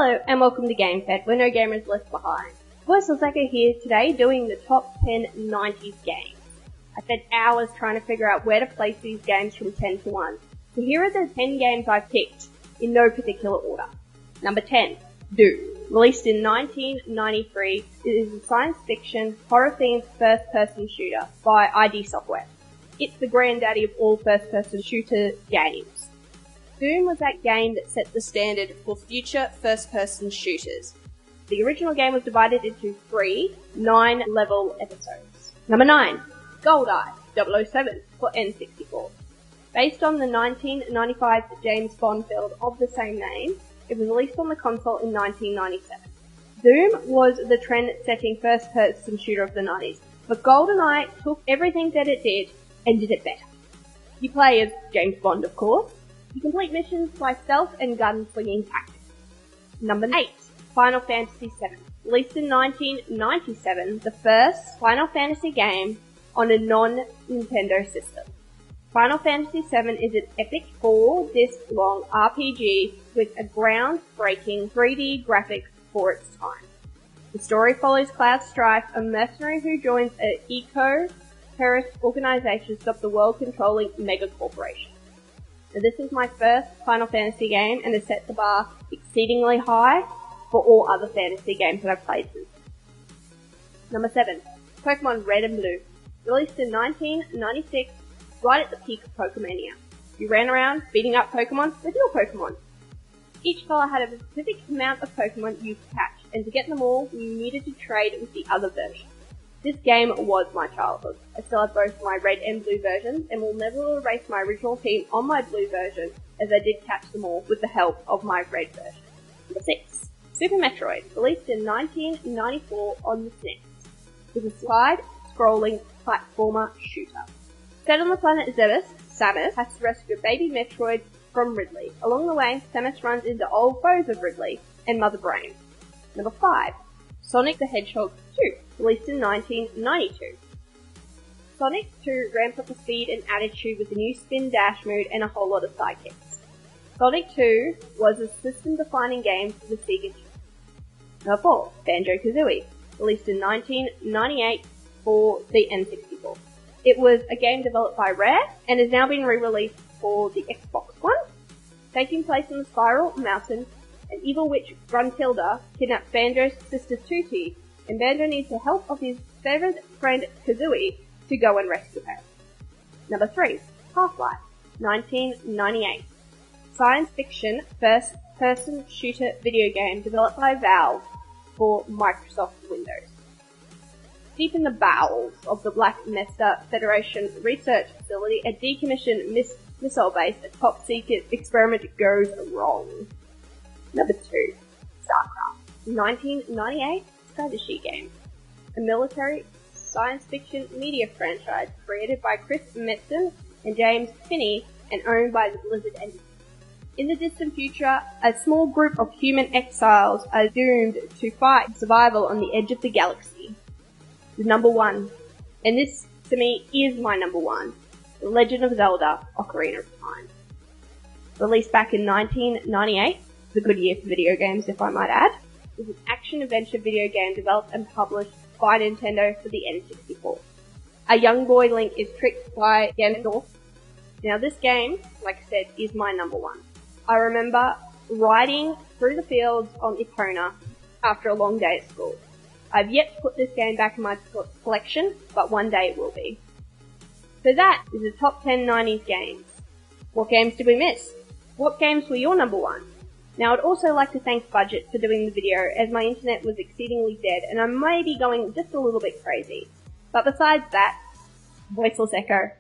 Hello and welcome to GameFed, where no gamer is left behind. Voicelessecho here today doing the top 10 90s games. I spent hours trying to figure out where to place these games from 10 to 1. So here are the 10 games I've picked, in no particular order. Number 10, Doom. Released in 1993, it is a science fiction, horror-themed first-person shooter by ID Software. It's the granddaddy of all first-person shooter games. Doom was that game that set the standard for future first-person shooters. The original game was divided into 3 9-level episodes. Number 9, Goldeneye 007 for N64. Based on the 1995 James Bond film of the same name, it was released on the console in 1997. Doom was the trend-setting first-person shooter of the 90s, but Goldeneye took everything that it did and did it better. You play as James Bond, of course. You complete missions by stealth and gun-slinging tactics. Number 8, Final Fantasy VII. Released in 1997, the first Final Fantasy game on a non-Nintendo system. Final Fantasy VII is an epic 4-disc-long RPG with a groundbreaking 3D graphics for its time. The story follows Cloud Strife, a mercenary who joins an eco-terrorist organization to stop the world-controlling mega-corporation. Now, this is my first Final Fantasy game and has set the bar exceedingly high for all other fantasy games that I've played since. Number 7, Pokemon Red and Blue. Released in 1996, right at the peak of Pokemania. You ran around beating up Pokemon with your Pokemon. Each color had a specific amount of Pokemon you could catch, and to get them all, you needed to trade with the other version. This game was my childhood. I still have both my red and blue versions, and will never erase my original team on my blue version, as I did catch them all with the help of my red version. Number 6, Super Metroid, released in 1994 on the SNES. It was a side-scrolling platformer shooter. Set on the planet Zebes, Samus has to rescue a baby Metroid from Ridley. Along the way, Samus runs into old foes of Ridley and Mother Brain. Number 5, Sonic the Hedgehog 2, released in 1992. Sonic 2 ramps up the speed and attitude with a new spin dash mode and a whole lot of sidekicks. Sonic 2 was a system-defining game for the Sega Genesis. Number 4, Banjo-Kazooie, released in 1998 for the N64. It was a game developed by Rare and has now been re-released for the Xbox One. Taking place in the Spiral Mountain, an evil witch, Gruntilda, kidnaps Banjo's sister Tootie, and Banjo needs the help of his favorite friend Kazooie to go and rescue her. Number 3, HalfLife, 1998. Science fiction first-person shooter video game developed by Valve for Microsoft Windows. Deep in the bowels of the Black Mesa Federation research facility, a decommissioned missile base, a top-secret experiment goes wrong. Number 2, StarCraft, 1998 Tadashi Game, a military science fiction media franchise created by Chris Metzen and James Finney and owned by the Blizzard entity. In the distant future, a small group of human exiles are doomed to fight survival on the edge of the galaxy. The number 1, and this to me is my number 1, The Legend of Zelda: Ocarina of Time. Released back in 1998, it's a good year for video games if I might add. It was an action-adventure video game developed and published by Nintendo for the N64. A young boy Link is tricked by Ganondorf. Now this game, like I said, is my number 1. I remember riding through the fields on Epona after a long day at school. I've yet to put this game back in my collection, but one day it will be. So that is the top 10 90s games. What games did we miss? What games were your number 1? Now I'd also like to thank Budget for doing the video, as my internet was exceedingly dead and I may be going just a little bit crazy. But besides that, Voicelessecho